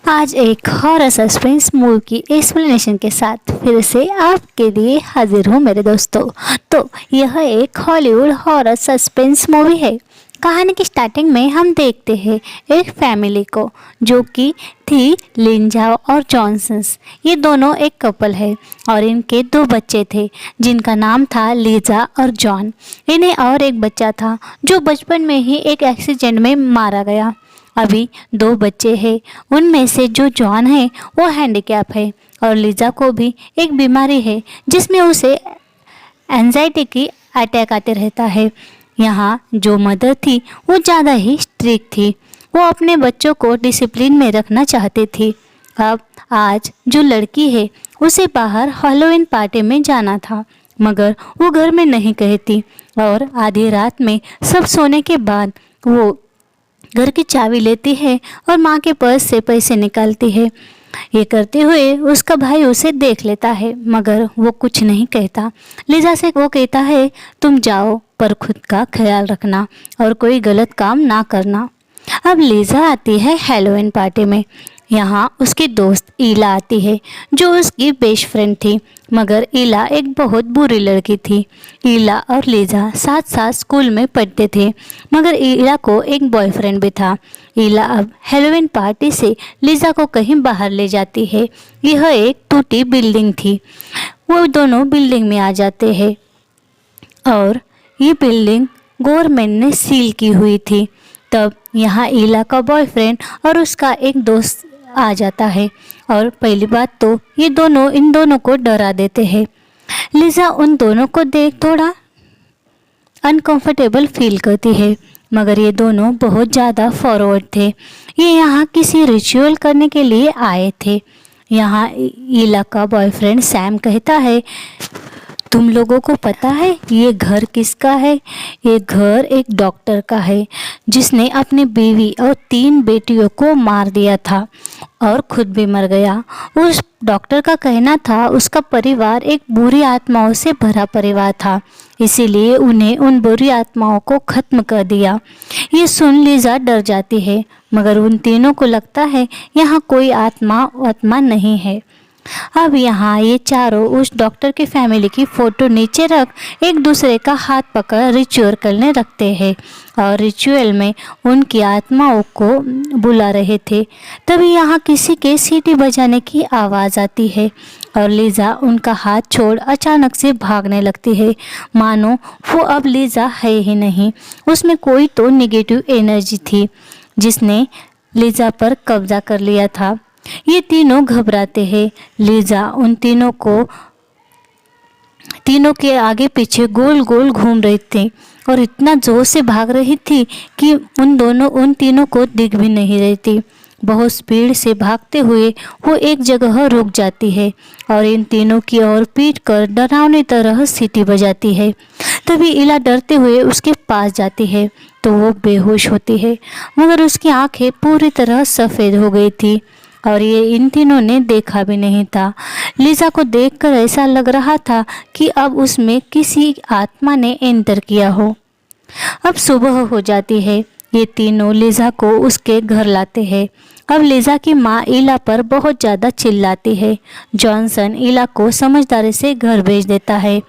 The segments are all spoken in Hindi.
आज एक हॉरर सस्पेंस मूवी की एक्सप्लेनेशन के साथ फिर से आपके लिए हाजिर हूँ मेरे दोस्तों। तो यह एक हॉलीवुड हॉरर सस्पेंस मूवी है। कहानी की स्टार्टिंग में हम देखते हैं एक फैमिली को, जो कि थी लिंजा और जॉनसन्स। ये दोनों एक कपल है और इनके दो बच्चे थे जिनका नाम था लीजा और जॉन। इन्हें और एक बच्चा था जो बचपन में ही एक एक्सीडेंट में मारा गया। अभी दो बच्चे हैं, उनमें से जो जॉन है वो हैंडीकैप है और लीजा को भी एक बीमारी है जिसमें उसे एंजाइटी की अटैक आते रहता है। यहाँ जो मदर थी वो ज़्यादा ही स्ट्रिक्ट थी। वो अपने बच्चों को डिसिप्लिन में रखना चाहती थी। अब आज जो लड़की है उसे बाहर हैलोवीन पार्टी में जाना था, मगर वो घर में नहीं कहती और आधी रात में सब सोने के बाद वो घर की चाबी लेती है और माँ के पर्स से पैसे निकालती है। ये करते हुए उसका भाई उसे देख लेता है, मगर वो कुछ नहीं कहता। लिजा से वो कहता है, तुम जाओ पर खुद का ख्याल रखना और कोई गलत काम ना करना। अब लिजा आती है हैलोवीन पार्टी में। यहाँ उसकी दोस्त ईला आती है जो उसकी बेस्ट फ्रेंड थी, मगर ईला एक बहुत बुरी लड़की थी। ईला और लिजा साथ साथ स्कूल में पढ़ते थे, मगर ईला को एक बॉयफ्रेंड भी था। ईला अब हैलोवीन पार्टी से लिजा को कहीं बाहर ले जाती है। यह एक टूटी बिल्डिंग थी। वो दोनों बिल्डिंग में आ जाते हैं और ये बिल्डिंग गवर्नमेंट ने सील की हुई थी। तब यहाँ ईला का बॉयफ्रेंड और उसका एक दोस्त आ जाता है और पहली बात तो ये दोनों इन दोनों को डरा देते हैं। लिजा उन दोनों को देख थोड़ा अनकंफर्टेबल फील करती है, मगर ये दोनों बहुत ज़्यादा फॉरवर्ड थे। ये यहाँ किसी रिचुअल करने के लिए आए थे। यहाँ ईला का बॉयफ्रेंड सैम कहता है, तुम लोगों को पता है ये घर किसका है? ये घर एक डॉक्टर का है जिसने अपनी बीवी और 3 बेटियों को मार दिया था और खुद भी मर गया। उस डॉक्टर का कहना था उसका परिवार एक बुरी आत्माओं से भरा परिवार था, इसीलिए उन्हें उन बुरी आत्माओं को ख़त्म कर दिया। ये सुन लिजा डर जाती है, मगर उन तीनों को लगता है यहाँ कोई आत्मा नहीं है। अब यहाँ ये चारों उस डॉक्टर की फैमिली की फ़ोटो नीचे रख एक दूसरे का हाथ पकड़ रिचुअल करने रखते हैं और रिचुअल में उनकी आत्माओं को बुला रहे थे। तभी यहाँ किसी के सीटी बजाने की आवाज़ आती है और लिजा उनका हाथ छोड़ अचानक से भागने लगती है, मानो वो अब लिजा है ही नहीं। उसमें कोई तो नेगेटिव एनर्जी थी जिसने लिजा पर कब्जा कर लिया था। ये तीनों घबराते हैं। लिजा उन तीनों के आगे पीछे गोल गोल घूम रही थी और इतना जोर से भाग रही थी कि उन तीनों को दिख भी नहीं रही थी। बहुत स्पीड से भागते हुए वो एक जगह रुक जाती है और इन तीनों की ओर पीट कर डरावनी तरह सीटी बजाती है। तभी ईला डरते हुए उसके पास जाती है तो वो बेहोश होती है, मगर उसकी आंखें पूरी तरह सफ़ेद हो गई थी और ये इन तीनों ने देखा भी नहीं था। लिजा को देखकर ऐसा लग रहा था कि अब उसमें किसी आत्मा ने एंटर किया हो। अब सुबह हो जाती है। ये तीनों लिजा को उसके घर लाते हैं। अब लिजा की माँ ईला पर बहुत ज़्यादा चिल्लाती है। जॉनसन ईला को समझदारी से घर भेज देता है।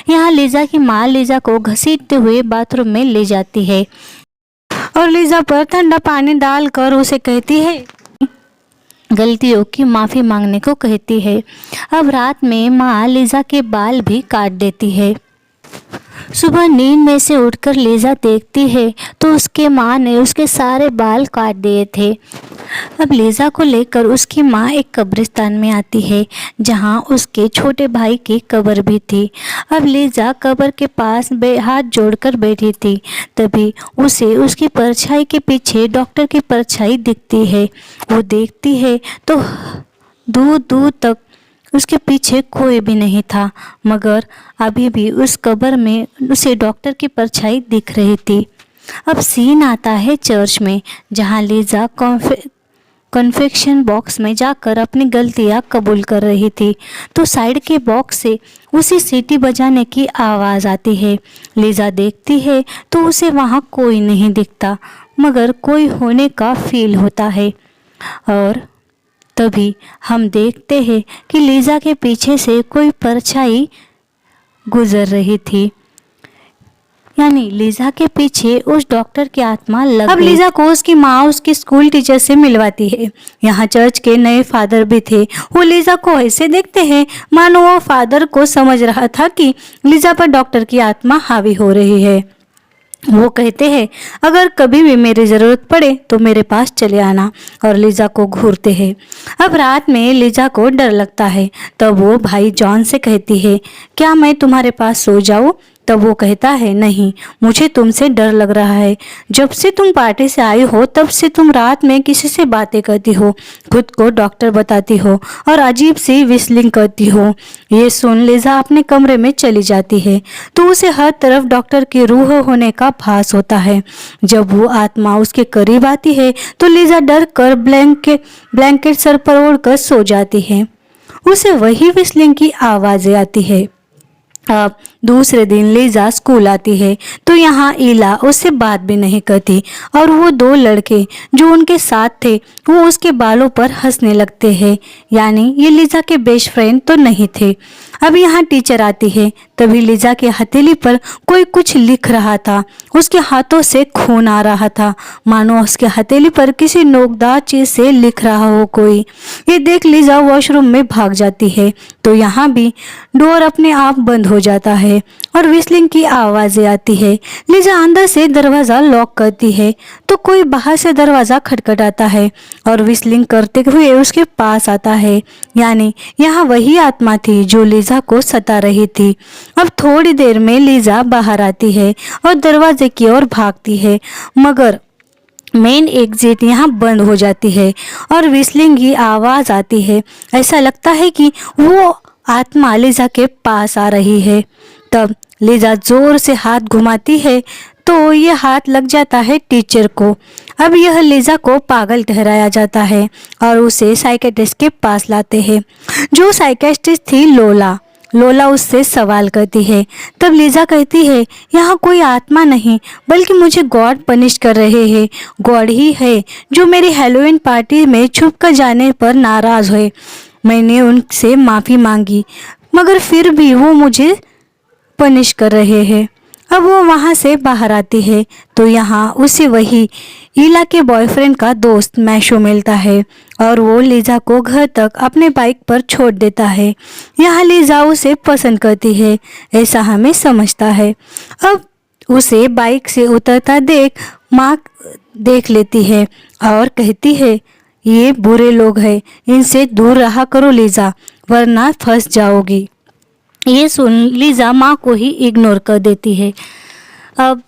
यहाँ लिजा की माँ लिजा को घसीटते हुए बाथरूम में ले जाती है और लिजा पर ठंडा पानी डालकर उसे कहती है, गलतियों की माफ़ी मांगने को कहती है। अब रात में माँ लिजा के बाल भी काट देती है। सुबह नींद में से उठकर लिजा देखती है तो उसके माँ ने उसके सारे बाल काट दिए थे। अब लिजा को लेकर उसकी माँ एक कब्रिस्तान में आती है जहाँ उसके छोटे भाई की कब्र भी थी। अब लिजा कब्र के पास हाथ जोड़कर बैठी थी। तभी उसे उसकी परछाई के पीछे डॉक्टर की परछाई दिखती है। वो देखती है तो दूर दूर तक उसके पीछे कोई भी नहीं था, मगर अभी भी उस कब्र में उसे डॉक्टर की परछाई दिख रही थी। अब सीन आता है चर्च में, जहाँ लिजा कन्फेक्शन बॉक्स में जाकर अपनी गलतियाँ कबूल कर रही थी तो साइड के बॉक्स से उसी सीटी बजाने की आवाज़ आती है। लिजा देखती है तो उसे वहाँ कोई नहीं दिखता, मगर कोई होने का फील होता है और तभी हम देखते हैं कि लीजा के पीछे से कोई परछाई गुजर रही थी, यानी लीजा के पीछे उस डॉक्टर की आत्मा लग गई। अब लीजा को उसकी माँ उसकी स्कूल टीचर से मिलवाती है। यहाँ चर्च के नए फादर भी थे। वो लीजा को ऐसे देखते हैं मानो वो फादर को समझ रहा था कि लीजा पर डॉक्टर की आत्मा हावी हो रही है। वो कहते हैं अगर कभी भी मेरी ज़रूरत पड़े तो मेरे पास चले आना, और लीजा को घूरते हैं। अब रात में लीजा को डर लगता है, तब वो भाई जॉन से कहती है क्या मैं तुम्हारे पास सो जाऊँ? तब वो कहता है नहीं, मुझे तुमसे डर लग रहा है। जब से तुम पार्टी से आई हो तब से तुम रात में किसी से बातें करती हो, खुद को डॉक्टर बताती हो और अजीब सी विस्लिंग करती हो। ये सुन लीजा अपने कमरे में चली जाती है तो उसे हर तरफ डॉक्टर की रूह होने का भास होता है। जब वो आत्मा उसके करीब आती है तो लीजा डर कर ब्लैंकेट सर पर ओढ़कर सो जाती है। उसे वही विस्लिंग की आवाज़ें आती है। अब दूसरे दिन लीजा स्कूल आती है तो यहाँ ईला उससे बात भी नहीं करती, और वो दो लड़के जो उनके साथ थे वो उसके बालों पर हंसने लगते हैं, यानी ये लीजा के बेस्ट फ्रेंड तो नहीं थे। अब यहाँ टीचर आती है, तभी लीजा के हथेली पर कोई कुछ लिख रहा था। उसके हाथों से खून आ रहा था, मानो उसके हथेली पर किसी नोकदार चीज से लिख रहा हो कोई। ये देख लीजा वॉशरूम में भाग जाती है तो यहाँ भी डोर अपने आप बंद हो जाता है और विस्लिंग की आवाज़ें आती है। लीजा अंदर से दरवाज़ा लॉक करती है तो कोई बाहर से दरवाज़ा खटखटाता है और विस्लिंग करते हुए उसके पास आता है, यानी यहाँ वही आत्मा थी जो लीजा को सता रही थी। अब थोड़ी देर में लीजा बाहर आती है और दरवाजे की ओर भागती है, मगर मेन एग्जिट यहाँ बंद हो जाती है और विस्लिंग की आवाज़ आती है। ऐसा लगता है कि वो आत्मा लीजा के पास आ रही है। तब लीजा जोर से हाथ घुमाती है तो ये हाथ लग जाता है टीचर को। अब यह लीजा को पागल ठहराया जाता है और उसे साइकेट्रिस्ट के पास लाते हैं। जो साइकेट्रिस्ट थी लोला उससे सवाल करती है। तब लीजा कहती है यहाँ कोई आत्मा नहीं बल्कि मुझे गॉड पनिश कर रहे हैं। गॉड ही है जो मेरी हैलोवीन पार्टी में छुप कर जाने पर नाराज़ हुए। मैंने उनसे माफ़ी मांगी मगर फिर भी वो मुझे पनिश कर रहे हैं। अब वो वहाँ से बाहर आती है तो यहाँ उसे वही ईला के बॉयफ्रेंड का दोस्त मैशो मिलता है और वो लीजा को घर तक अपने बाइक पर छोड़ देता है। यहाँ लीजा उसे पसंद करती है, ऐसा हमें समझता है। अब उसे बाइक से उतरता देख माँ देख लेती है और कहती है ये बुरे लोग हैं, इनसे दूर रहा करो लीजा, वरना फंस जाओगी। ये सुन लीजा माँ को ही इग्नोर कर देती है। अब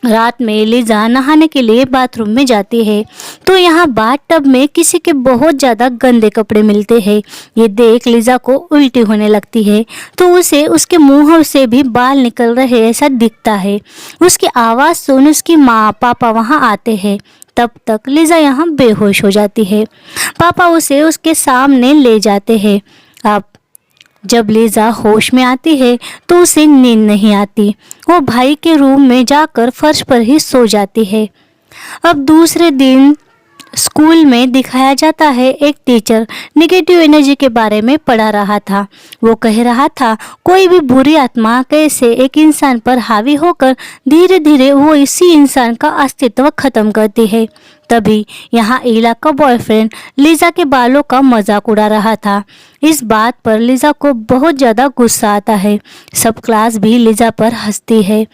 रात में लीजा नहाने के लिए बाथरूम में जाती है तो यहाँ बाथटब में किसी के बहुत ज़्यादा गंदे कपड़े मिलते हैं। ये देख लीजा को उल्टी होने लगती है तो उसे उसके मुंह से भी बाल निकल रहे ऐसा दिखता है। उसकी आवाज़ सुन उसकी माँ पापा वहाँ आते हैं। तब तक लीजा यहाँ बेहोश हो जाती है। पापा उसे उसके सामने ले जाते हैं। अब जब लीजा होश में आती है तो उसे नींद नहीं आती। वो भाई के रूम में जाकर फर्श पर ही सो जाती है। अब दूसरे दिन स्कूल में दिखाया जाता है एक टीचर नेगेटिव एनर्जी के बारे में पढ़ा रहा था। वो कह रहा था कोई भी बुरी आत्मा कैसे एक इंसान पर हावी होकर धीरे धीरे वो इसी इंसान का अस्तित्व खत्म करती है। तभी यहाँ ईला का बॉयफ्रेंड लीजा के बालों का मजाक उड़ा रहा था। इस बात पर लीजा को बहुत ज़्यादा गुस्सा आता है। सब क्लास भी लीजा पर हंसती है।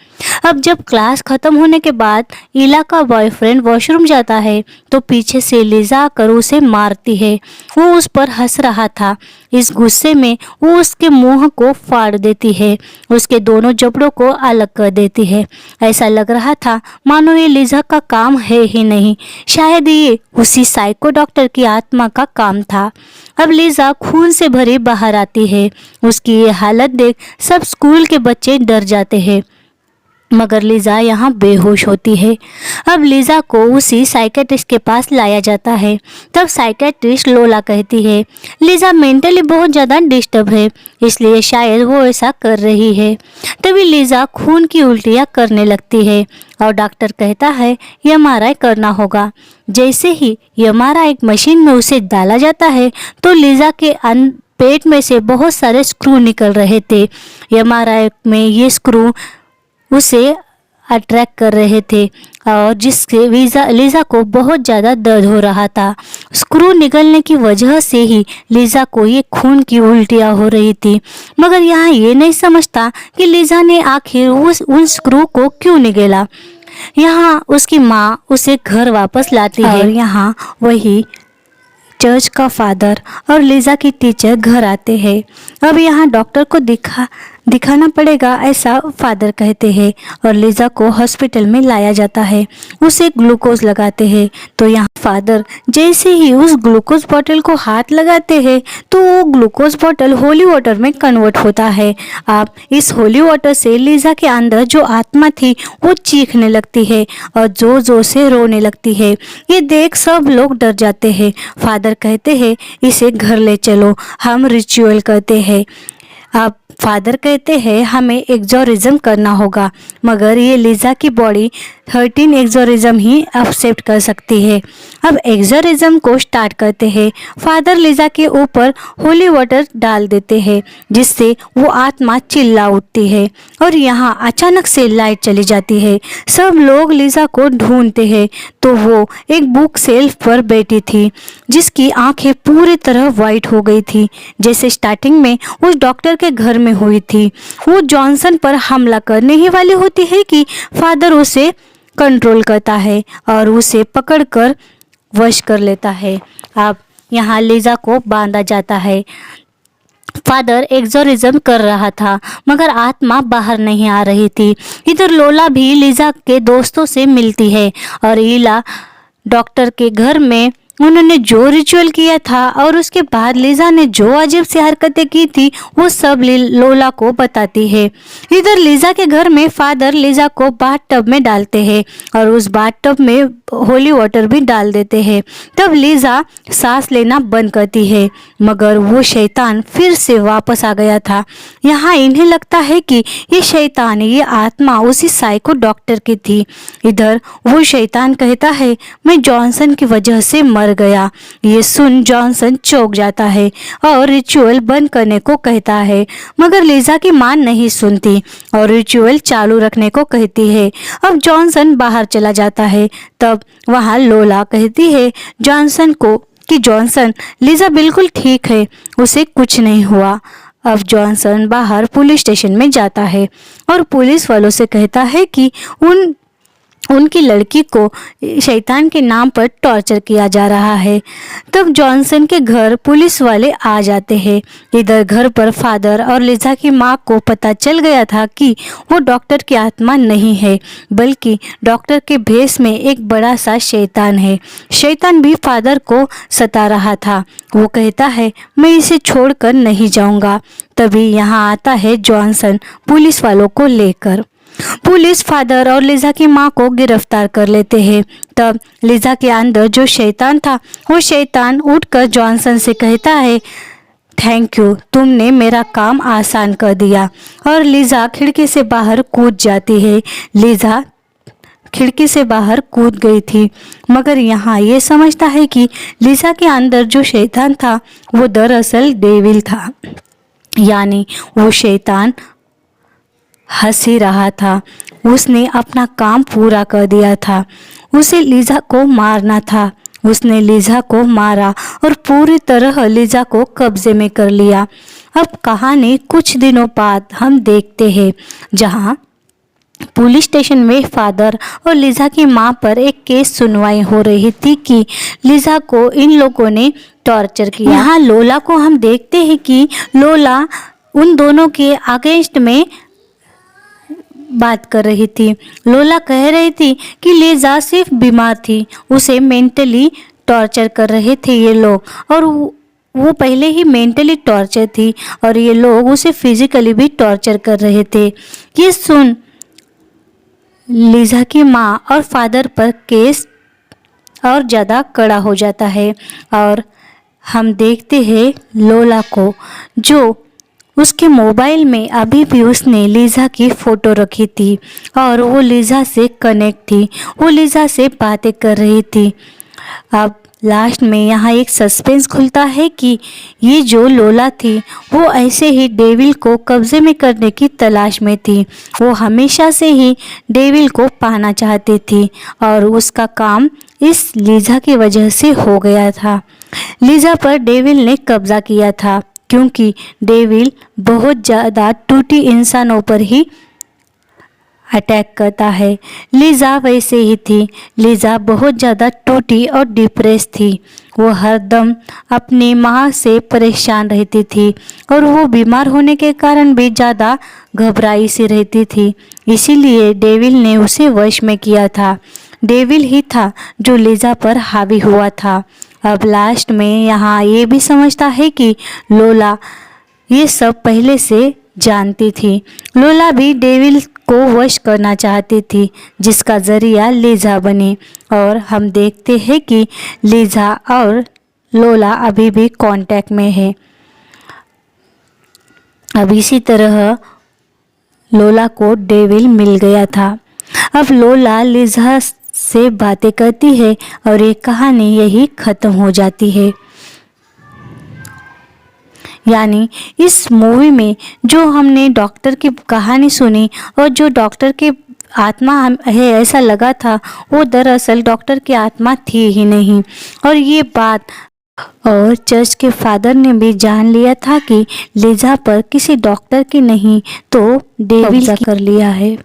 अब जब क्लास ख़त्म होने के बाद ईला का बॉयफ्रेंड वॉशरूम जाता है तो पीछे से लीजा आकर उसे मारती है। वो उस पर हंस रहा था। इस गुस्से में वो उसके मुंह को फाड़ देती है, उसके दोनों जबड़ों को अलग कर देती है। ऐसा लग रहा था मानो ये लीजा का काम है ही नहीं, शायद ये उसी साइको डॉक्टर की आत्मा का काम था। अब लीजा खून से भरी बाहर आती है। उसकी ये हालत देख सब स्कूल के बच्चे डर जाते हैं। मगर लिज़ा यहाँ बेहोश होती है। अब लिज़ा को उसी साइकेट्रिस्ट के पास लाया जाता है। तब साइकेट्रिस्ट लोला कहती है लिज़ा मेंटली बहुत ज़्यादा डिस्टर्ब है, इसलिए शायद वो ऐसा कर रही है। तभी लिज़ा खून की उल्टियाँ करने लगती है और डॉक्टर कहता है एमआरआई करना होगा। जैसे ही एमआरआई मशीन में उसे डाला जाता है तो लिज़ा के पेट में से बहुत सारे स्क्रू निकल रहे थे। एमआरआई में ये स्क्रू उसे अट्रैक्ट कर रहे थे और जिससे लिज़ा को बहुत ज़्यादा दर्द हो रहा था। स्क्रू निकलने की वजह से ही लिज़ा को ये खून की उल्टियाँ हो रही थी। मगर यहाँ ये नहीं समझता कि लिज़ा ने आखिर उन स्क्रू को क्यों निगला। यहाँ उसकी माँ उसे घर वापस लाती है और यहाँ वही चर्च का फादर और लिज़ा की टीचर घर आते हैं। अब यहाँ डॉक्टर को दिखाना पड़ेगा ऐसा फादर कहते हैं और लिज़ा को हॉस्पिटल में लाया जाता है। उसे ग्लूकोज लगाते हैं तो यहाँ फादर जैसे ही उस ग्लूकोज बॉटल को हाथ लगाते हैं तो वो ग्लूकोज बॉटल होली वाटर में कन्वर्ट होता है। अब इस होली वाटर से लिज़ा के अंदर जो आत्मा थी वो चीखने लगती है और जोर जोर से रोने लगती है। ये देख सब लोग डर जाते हैं। फादर कहते हैं इसे घर ले चलो, हम रिचुअल करते हैं। अब फादर कहते हैं हमें एक्सोरिज्म करना होगा, मगर ये लिज़ा की बॉडी 13 एक्सोरिज्म ही एक्सेप्ट कर सकती है। अब एक्सोरिज्म को स्टार्ट करते हैं। फादर लिज़ा के ऊपर होली वाटर डाल देते हैं जिससे वो आत्मा चिल्ला उठती है और यहाँ अचानक से लाइट चली जाती है। सब लोग लिज़ा को ढूंढते हैं तो वो एक बुक सेल्फ पर बैठी थी जिसकी आंखें पूरी तरह वाइट हो गई थी, जैसे स्टार्टिंग में उस डॉक्टर के घर में हुई थी। वो जॉनसन पर हमला करने ही वाली होती है कि फादर उसे कंट्रोल करता है और उसे पकड़कर वश कर लेता है। अब यहाँ लिज़ा को बांधा जाता है। फादर एक्सोरिज्म कर रहा था मगर आत्मा बाहर नहीं आ रही थी। इधर लोला भी लिज़ा के दोस्तों से मिलती है और ईला डॉक्टर के घर में उन्होंने जो रिचुअल किया था और उसके बाद लिज़ा ने जो अजीब सी हरकतें की थी वो सब लोला को बताती है। इधर लिज़ा के घर में फादर लिज़ा को बाथ टब में डालते हैं और उस बाथ टब में होली वाटर भी डाल देते हैं। तब लिज़ा सांस लेना बंद करती है मगर वो शैतान फिर से वापस आ गया था। यहाँ इन्हें लगता है कि ये शैतान, ये आत्मा उसी साइको डॉक्टर की थी। इधर वो शैतान कहता है मैं जॉनसन की वजह से मर गया। ये सुन जॉनसन चौंक जाता है और रिचुअल बंद करने को कहता है मगर लिज़ा की मां नहीं सुनती और रिचुअल चालू रखने को कहती है। अब जॉनसन बाहर चला जाता है। तब वहां लोला कहती है जॉनसन को कि जॉनसन लिज़ा बिल्कुल ठीक है, उसे कुछ नहीं हुआ। अब जॉनसन बाहर पुलिस स्टेशन में जाता है और पुलिस वालों से कहता है कि उनकी लड़की को शैतान के नाम पर टॉर्चर किया जा रहा है। तब जॉनसन के घर पुलिस वाले आ जाते हैं। इधर घर पर फादर और लिज़ा की माँ को पता चल गया था कि वो डॉक्टर की आत्मा नहीं है बल्कि डॉक्टर के भेष में एक बड़ा सा शैतान है। शैतान भी फादर को सता रहा था। वो कहता है मैं इसे छोड़कर नहीं जाऊंगा। तभी यहाँ आता है जॉनसन पुलिस वालों को लेकर। पुलिस फादर और लिज़ा की माँ को गिरफ्तार कर लेते हैं। तब लिज़ा के अंदर जो शैतान था वो शैतान उठकर जॉनसन से कहता है थैंक यू, तुमने मेरा काम आसान कर दिया। और लिज़ा खिड़की से बाहर कूद जाती है। लिज़ा खिड़की से बाहर कूद गई थी मगर यहाँ ये समझता है कि लिज़ा के अंदर जो शैतान था वो दरअसल डेविल था, यानी वो शैतान हंस ही रहा था। उसने अपना काम पूरा कर दिया था। उसे लिज़ा को मारना था। उसने लिज़ा को मारा और पूरी तरह लिज़ा को कब्जे में कर लिया। अब कहानी कुछ दिनों बाद हम देखते हैं जहां पुलिस स्टेशन में फादर और लिज़ा की मां पर एक केस सुनवाई हो रही थी कि लिज़ा को इन लोगों ने टॉर्चर किया। यहाँ लोला को हम देखते हैं कि लोला उन दोनों के अगेंस्ट में बात कर रही थी। लोला कह रही थी कि लिज़ा सिर्फ बीमार थी, उसे मेंटली टॉर्चर कर रहे थे ये लोग और वो पहले ही मेंटली टॉर्चर थी और ये लोग उसे फिजिकली भी टॉर्चर कर रहे थे। ये सुन लीज़ा की माँ और फादर पर केस और ज़्यादा कड़ा हो जाता है और हम देखते हैं लोला को, जो उसके मोबाइल में अभी भी उसने लीज़ा की फ़ोटो रखी थी और वो लीज़ा से कनेक्ट थी, वो लीज़ा से बातें कर रही थी। अब लास्ट में यहाँ एक सस्पेंस खुलता है कि ये जो लोला थी वो ऐसे ही डेविल को कब्जे में करने की तलाश में थी। वो हमेशा से ही डेविल को पाना चाहती थी और उसका काम इस लीज़ा की वजह से हो गया था। लीज़ा पर डेविल ने कब्जा किया था क्योंकि डेविल बहुत ज़्यादा टूटी इंसानों पर ही अटैक करता है। लीज़ा वैसे ही थी। लीज़ा बहुत ज़्यादा टूटी और डिप्रेस थी। वो हरदम अपनी माँ से परेशान रहती थी और वो बीमार होने के कारण भी ज़्यादा घबराई सी रहती थी। इसीलिए डेविल ने उसे वश में किया था। डेविल ही था जो लीज़ा पर हावी हुआ था। अब लास्ट में यहाँ ये भी समझता है कि लोला ये सब पहले से जानती थी। लोला भी डेविल को वश करना चाहती थी, जिसका ज़रिया लीज़ा बनी और हम देखते हैं कि लीज़ा और लोला अभी भी कांटेक्ट में है। अब इसी तरह लोला को डेविल मिल गया था। अब लोला लीज़ा से बातें करती है और ये कहानी यही ख़त्म हो जाती है। यानी इस मूवी में जो हमने डॉक्टर की कहानी सुनी और जो डॉक्टर के आत्मा है ऐसा लगा था, वो दरअसल डॉक्टर की आत्मा थी ही नहीं। और ये बात और चर्च के फादर ने भी जान लिया था कि लीज़ा पर किसी डॉक्टर की नहीं तो डेविल कर लिया है।